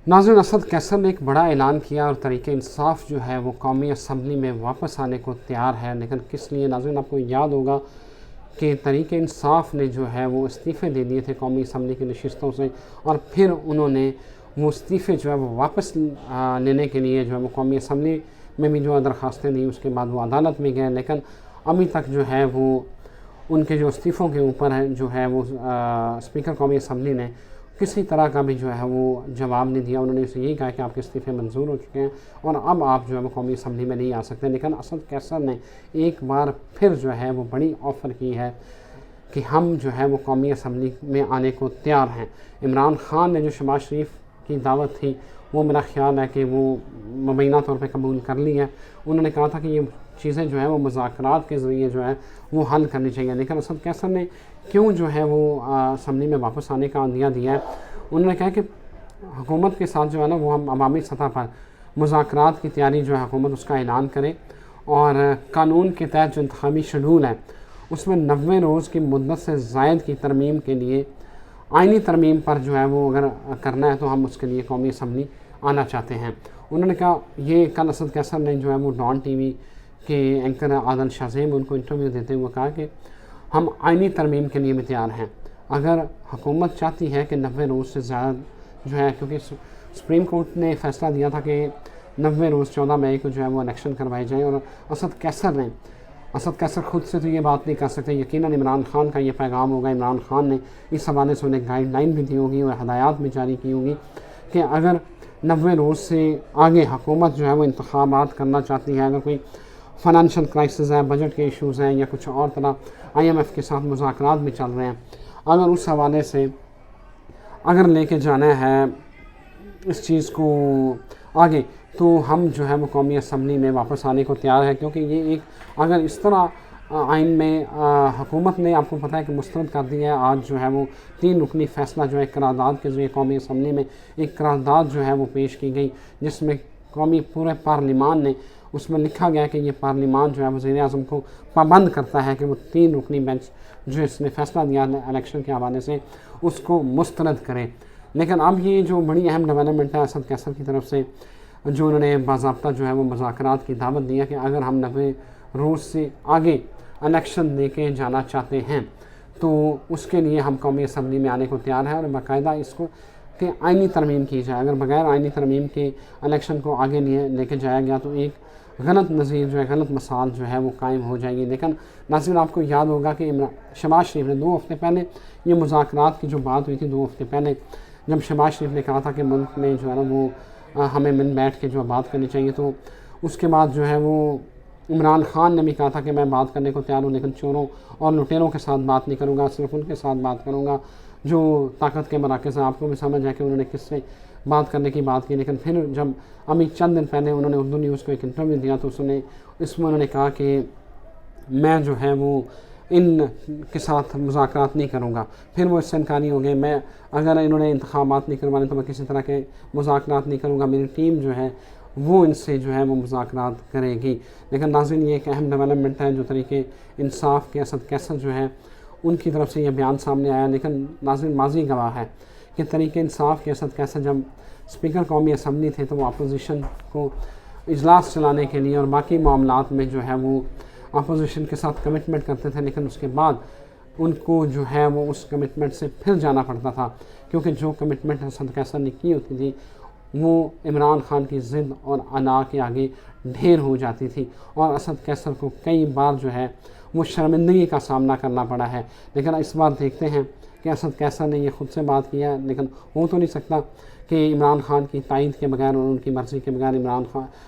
नाज़रीन, असद कैसर ने एक बड़ा ऐलान किया और तहरीक इंसाफ जो है वो कौमी असम्बली में वापस आने को तैयार है। लेकिन किस लिए? नाज़रीन, आपको याद होगा कि तहरीक इंसाफ ने जो है वो इस्तीफ़े दे दिए थे कौमी असम्बली की नशिस्तों से, और फिर उन्होंने वो इस्तीफ़े जो है वो वापस लेने के लिए जो है वो कौमी असम्बली में भी जो दरख्वास्तें दी, उसके बाद वो अदालत में गए। लेकिन अभी तक जो है वो उनके जो इस्तीफ़ों के ऊपर है जो है वो स्पीकर कौमी असम्बली ने किसी तरह का भी जो है वो जवाब नहीं दिया। उन्होंने उसे यही कहा कि आपके इस्तीफ़े मंजूर हो चुके हैं और अब आप जो है वो कौमी असम्बली में नहीं आ सकते। लेकिन असद कैसर ने एक बार फिर जो है वो बड़ी ऑफ़र की है कि हम जो है वो कौमी असम्बली में आने को तैयार हैं। इमरान ख़ान ने जो शहबाज शरीफ की दावत थी वो मेरा ख़्याल है कि वो मुबैना तौर पे कबूल कर ली है। उन्होंने कहा था कि ये चीज़ें जो है वो मुज़ाकरात के ज़रिए जो है वो हल करनी चाहिए। लेकिन असद कैसर ने क्यों जो है वो असम्बली में वापस आने का अंदिया दिया है? उन्होंने कहा कि हुकूमत के साथ जो है ना वो हम अवामी सतह पर मुज़ाकरात की तैयारी जो है हुकूमत उसका ऐलान करे, और कानून के तहत जो इंतखाबी शेड्यूल है उसमें 90 रोज़ की मुद्दत से ज़ायद की तरमीम के लिए आइनी तरमीम पर जो है वो अगर करना है तो हम उसके लिए कौमी असम्बली आना चाहते हैं। उन्होंने कहा, ये कल असद कैसर ने जो है वो डॉन टीवी के एंकर आदल शाज़ेब उनको इंटरव्यू देते हुए कहा कि हम आइनी तरमीम के लिए भी तैयार हैं। अगर हुकूमत चाहती है कि 90 रोज़ से ज़्यादा जो है, क्योंकि सुप्रीम कोर्ट ने फ़ैसला दिया था कि 90 रोज़ 14 मई को जो है वो इलेक्शन करवाए जाएँ, और असद कैसर खुद से तो ये बात नहीं कर सकते। यकीनन इमरान ख़ान का ये पैगाम होगा, इमरान ख़ान ने इस हवाले से उन्हें गाइडलाइन भी दी होगी और हदायत भी जारी की होगी कि अगर 90 रोज़ से आगे हुकूमत जो है वो इंतखाबात करना चाहती है, अगर कोई फ़ाइनेंशियल क्राइसिस है, बजट के इशूज़ हैं या कुछ और तरह IMF के साथ मुज़ाकरात भी चल रहे हैं, अगर उस हवाले से अगर लेके जाना है इस चीज़ को आगे, तो हम जो है वो कौमी असम्बली में वापस आने को तैयार है। क्योंकि ये एक अगर इस तरह आइन में हुकूमत ने, आपको पता है कि मुस्तरद कर दिया है। आज जो है वो 3 रुकनी फ़ैसला जो है करारदाद के ज़रिए कौमी असम्बली में एक करारदाद जो है वो पेश की गई, जिसमें कौमी पूरे पार्लिमान ने उसमें लिखा गया कि ये पार्लिमान जो है वज़ीर-ए-आज़म को पाबंद करता है कि वो 3 रुकनी बेंच जो इसने फ़ैसला दिया इलेक्शन के हवाले से उसको मुस्तरद करें। लेकिन अब ये जो बड़ी अहम डेवलपमेंट है असद कैसर की तरफ से, जो उन्होंने बाज़ाब्ता जो है वो मुज़ाकरात की दावत दी है कि अगर हम 90 रोज़ से आगे इलेक्शन दे के जाना चाहते हैं तो उसके लिए हम कौमी असम्बली में आने को तैयार हैं, और बाकायदा इसको कि आइनी तरमीम की जाए। अगर बग़ैर आइनी तरमीम के इलेक्शन को आगे लेके जाया गया तो एक गलत नज़ीर जो है, गलत मिसाल जो है वो कायम हो जाएगी। लेकिन नाज़रीन, आपको याद होगा कि शहबाज शरीफ ने 2 हफ़्ते पहले ये मुज़ाकरात की जो बात हुई थी, 2 हफ़्ते पहले जब शहबाज शरीफ ने कहा था कि मुल्क में जो है ना वो हमें मिल बैठ के जो बात करनी चाहिए, तो उसके बाद जो है वो इमरान ख़ान ने भी कहा था कि मैं बात करने को तैयार हूँ, लेकिन चोरों और लुटेरों के साथ बात नहीं करूँगा, सिर्फ उनके साथ बात करूँगा जो ताकत के मराकज़ हैं। आपको भी समझ है कि उन्होंने किससे बात करने की बात की। लेकिन फिर जब अभी चंद दिन पहले उन्होंने उर्दू न्यूज़ को एक इंटरव्यू दिया तो इसमें उन्होंने कहा कि मैं जो है वो इन के साथ मुज़ाकरात नहीं करूँगा। फिर वो इससे इनकारी हो गए। मैं अगर इन्होंने इंतखाबात नहीं करवाने तो मैं किसी तरह के मुज़ाकरात नहीं करूँगा, मेरी टीम जो है वो इनसे जो है वो मुज़ाकरात करेगी। लेकिन नाज़रीन, ये एक अहम डेवलपमेंट है जो तरीके इंसाफ के असद कैसर जो है उनकी तरफ से यह बयान सामने आया। लेकिन नाज़रीन, माज़ी गवाह है कि तरीके इंसाफ के असद कैसर जब स्पीकर कौमी असम्बली थे तो वो अपोजिशन को इजलास चलाने के लिए और बाकी मामलात में जो है वो अपोजिशन के साथ कमिटमेंट करते थे, लेकिन उसके बाद उनको जो है वो उस कमिटमेंट से फिर जाना पड़ता था, क्योंकि जो कमिटमेंट असद कैसर ने की होती थी वो इमरान ख़ान की ज़िद और अना के आगे ढेर हो जाती थी, और असद कैसर को कई बार जो है वो शर्मिंदगी का सामना करना पड़ा है। लेकिन इस बार देखते हैं कि असद कैसर ने ये ख़ुद से बात किया, लेकिन हो तो नहीं सकता कि इमरान ख़ान की तायद के बगैर और उनकी मर्ज़ी के बगैर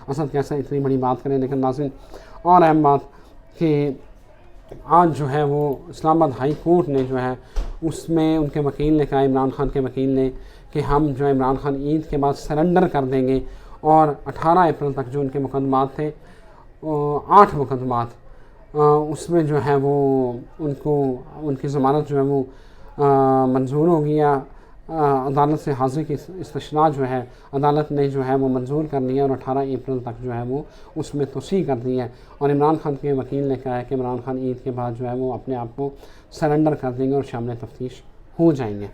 असद कैसर इतनी बड़ी बात करें। लेकिन नाज़रीन, और अहम बात कि आज जो है वो इस्लामाबाद हाई कोर्ट ने जो है उसमें उनके वकील ने कहा, इमरान ख़ान के वकील ने, कि हम जो है इमरान ख़ान ईद के बाद सरेंडर कर देंगे, और 18 अप्रैल तक जो उनके मुकदमात थे 8 मुकदमात उसमें जो है वो उनको उनकी ज़मानत जो है वो मंजूर हो गया। अदालत से हाज़िरी की इस्तशना जो है अदालत ने जो है वो मंजूर कर लिया, और 18 अप्रैल तक जो है वो उसमें तोसी कर दी है। और इमरान ख़ान के वकील ने कहा है कि इमरान ख़ान ईद के बाद जो है वो अपने आप को सरेंडर कर देंगे और शामिल तफ्तीश हो जाएंगे।